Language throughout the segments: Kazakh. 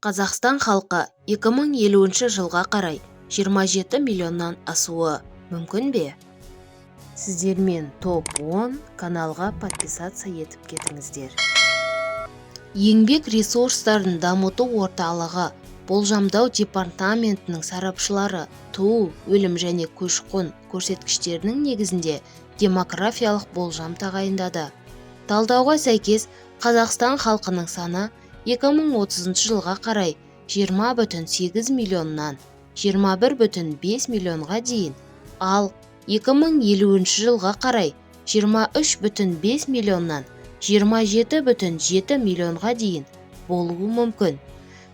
Қазақстан халқы 2050 жылға қарай 27 миллионнан асуы мүмкін бе? Сіздермен топ 10 каналға подписация етіп кетіңіздер. Еңбек ресурстарын дамыту орталығы болжамдау департаментінің сарапшылары туу, өлім және көші-қон көрсеткіштерінің негізінде демографиялық болжам тағайындады. Талдауға сәйкес, Қазақстан халқының саны 2030 жылға қарай 20,8 миллионнан 21,5 миллионға дейін, ал 2050 жылға қарай 23,5 миллионнан 27,7 миллионға дейін болуы мүмкін.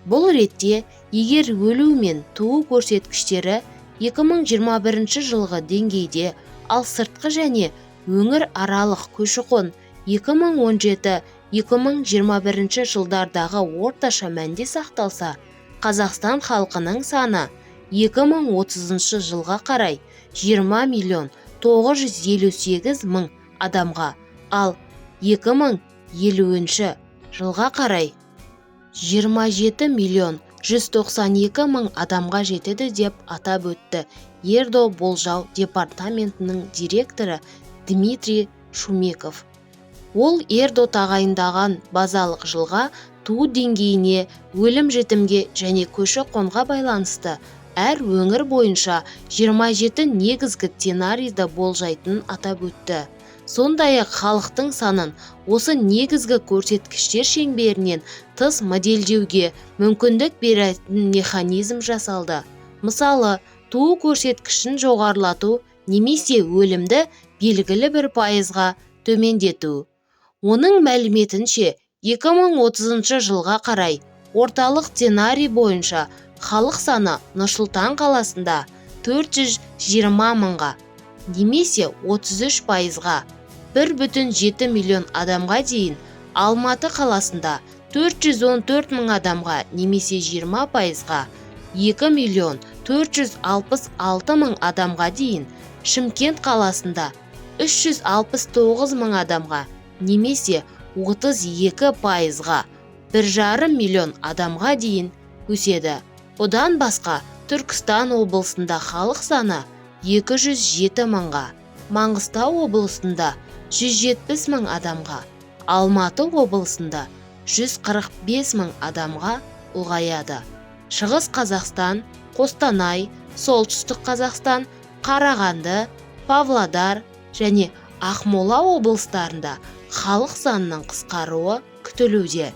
Бұл ретте, егер өлу мен туу көрсеткіштері 2021 жылғы деңгейде, ал сыртқы және өңір аралық көші-қон 2017-2021 жылдардағы орташа мәнде сақталса, Қазақстан халқының саны 2030 жылға қарай 20 миллион 958 мың адамға, ал 2050 жылға қарай 27 миллион 192 мың адамға жетеді деп атап өтті Ердо болжау департаментінің директоры Дмитрий Шумеков. Ол Ердо тағайындаған базалық жылға туу деңгейіне, өлім-жітімге және көші-қонға байланысты әр өңір бойынша 27 негізгі сценарийді болжайтынын атап өтті. Сондай-ақ халықтың санын осы негізгі көрсеткіштер шеңберінен тыс модельдеуге мүмкіндік беретін механизм жасалды. Мысалы, туу көрсеткішін жоғарылату немесе өлімді белгілі бір пайызға төмендету. Оның мәліметінше, 2030 жылға қарай орталық сценарий бойынша халық саны Нұр-Сұлтан қаласында 420 мыңға, немесе 33 пайызға 1,7 миллион адамға дейін, Алматы қаласында 414 мың адамға, немесе 20 пайызға 2 миллион 466 мың адамға дейін, Шымкент қаласында 369 мың адамға, немесе 32 пайызға 1,5 миллион адамға дейін өседі. Одан басқа, Түркістан облысында халық саны 207 мыңға, Маңғыстау облысында 170 мың адамға, Алматы облысында 145 мың адамға ұлғаяды. Шығыс Қазақстан, Қостанай, Солтүстік Қазақстан, Қарағанды, Павлодар және Ақмола облыстарында халық санының қысқаруы күтілуде.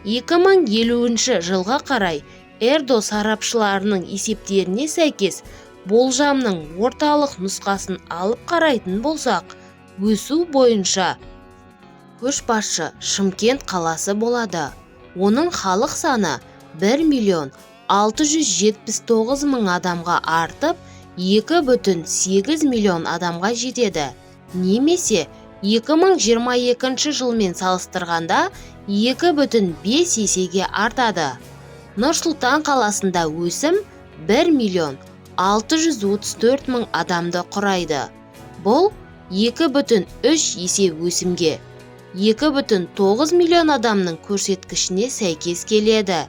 2050 жылға қарай Ердо сарапшыларының есептеріне сәйкес, болжамның орталық нұсқасын алып қарайтын болсақ, өсу бойынша көшбасшы Шымкент қаласы болады. Оның халық саны 1 миллион 679 мың адамға артып, 2,8 миллион адамға жетеді. Немесе 2022 жылмен салыстырғанда 2,5 есеге артады. Нұр-Сұлтан қаласында өсім 1 миллион 634 мың адамды құрайды. Бұл 2,3 есе өсімге 2,9 миллион адамның көрсеткішіне сәйкес келеді.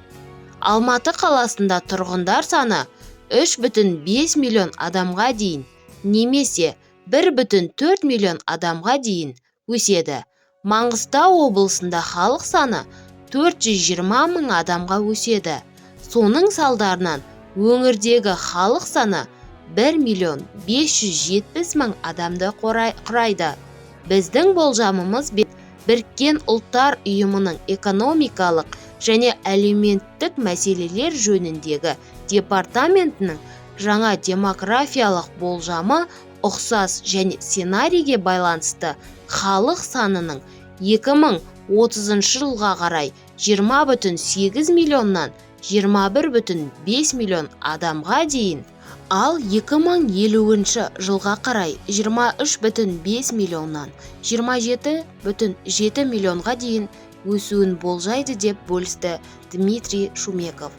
Алматы қаласында тұрғындар саны 3,5 миллион адамға дейін, немесе 1,4 миллион адамға дейін өседі. Маңғыстау облысында халық саны 420 мың адамға өседі. Соның салдарынан өңірдегі халық саны 1 миллион 570 мың адамды құрайды. Біздің болжамымыз Біріккен ұлттар ұйымының экономикалық және әлеуметтік мәселелер жөніндегі департаментінің жаңа демографиялық болжамы ұқсас және сценарийге байланысты халық санының 2030 жылға қарай 20,8 миллионнан 21,5 миллион адамға дейін, ал 2050 жылға қарай 23,5 миллионнан 27,7 миллионға дейін өсуін болжайды деп бөлісті Дмитрий Шумеков.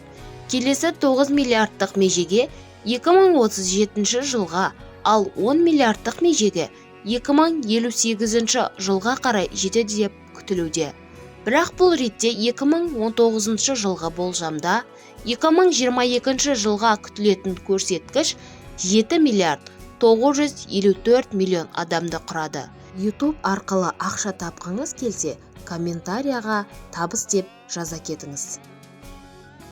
Келесі 9 миллиардтық межеге 2037 жылға, ал 10 миллиардтық межеге 2058 жылға қарай жетеді деп күтілуде. Бірақ бұл ретте 2019 жылғы болжамда 2022 жылға күтілетін көрсеткіш 7 миллиард 954 миллион адамды құрады. YouTube арқылы ақша тапқыңыз келсе, комментарияға табыс деп жаза кетіңіз.